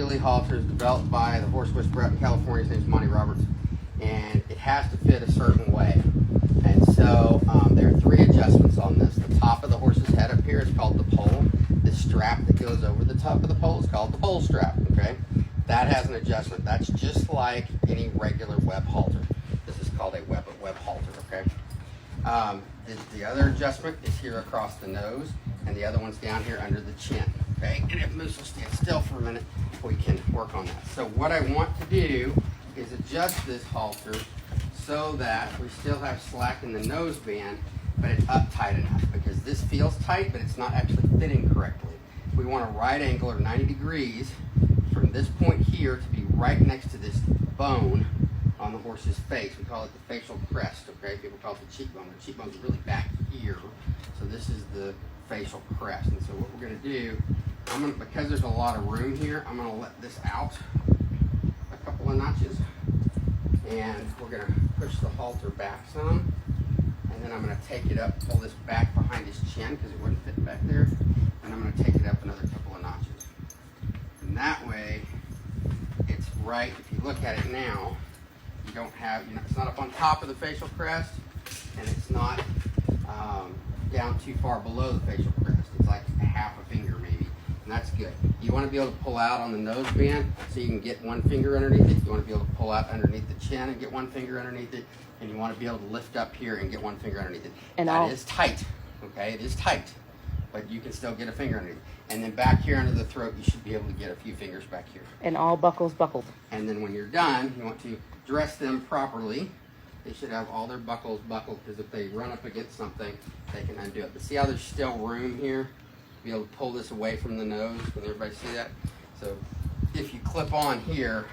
Agility halter is developed by the horse whisperer out in California. His name's Monty Roberts, and it has to fit a certain way. And so there are 3 adjustments on this. The top of the horse's head up here is called the pole. The strap that goes over the top of the pole is called the pole strap. Okay, that has an adjustment. That's just like any regular web halter. This is called a web halter. Okay. The other adjustment is here across the nose, and the other one's down here under the chin. Okay, and if Moose will stand still for a minute, we can work on that. So what I want to do is adjust this halter so that we still have slack in the nose band, but it's up tight enough, because this feels tight, but it's not actually fitting correctly. We want a right angle or 90 degrees from this point here to be right next to this bone on the horse's face. We call it the facial crest, okay? People call it the cheekbone. The cheekbone's really back here, so this is the facial crest. And so what we're gonna do, because there's a lot of room here, I'm gonna let this out a couple of notches, and we're gonna push the halter back some, and then I'm gonna take it up, pull this back behind his chin because it wouldn't fit back there, and I'm gonna take it up another couple of notches. And that way, it's right. If you look at it now, you don't have, it's not up on top of the facial crest, and it's not down too far below the facial crest. It's like a half a finger maybe, and that's good. You want to be able to pull out on the nose band so you can get one finger underneath it. You want to be able to pull out underneath the chin and get one finger underneath it, and you want to be able to lift up here and get one finger underneath it. And that is tight, okay? It is tight, but you can still get a finger underneath. And then back here under the throat, you should be able to get a few fingers back here. And all buckles buckled. And then when you're done, you want to dress them properly. They should have all their buckles buckled, because if they run up against something, they can undo it. But see how there's still room here to be able to pull this away from the nose? Can everybody see that? So if you clip on here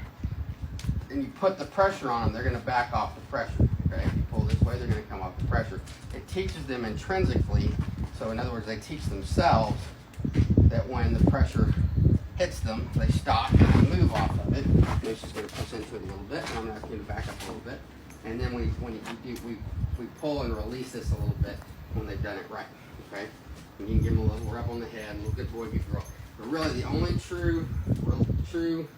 and you put the pressure on them, they're going to back off the pressure. Okay? If you pull this way, they're going to come off the pressure. It teaches them intrinsically, so in other words, they teach themselves that when the pressure hits them, they stop and move off of it. Moose is going to push into it a little bit, and I'm going to ask you to back up a little bit. And then we pull and release this a little bit when they've done it right. Okay? And you can give them a little rub on the head, a little good boy, good girl. But really, the only true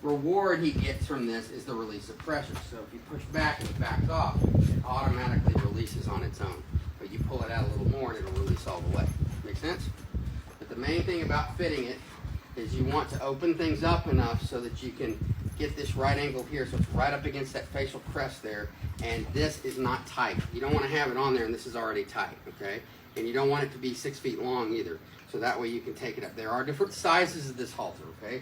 reward he gets from this is the release of pressure. So if you push back and it backs off, it automatically releases on its own. But you pull it out a little more, and it'll release all the way. Make sense? But the main thing about fitting it is you want to open things up enough so that you can get this right angle here, so it's right up against that facial crest there, and this is not tight. You don't want to have it on there and this is already tight, okay? And you don't want it to be 6 feet long either, so that way you can take it up. There are different sizes of this halter, okay?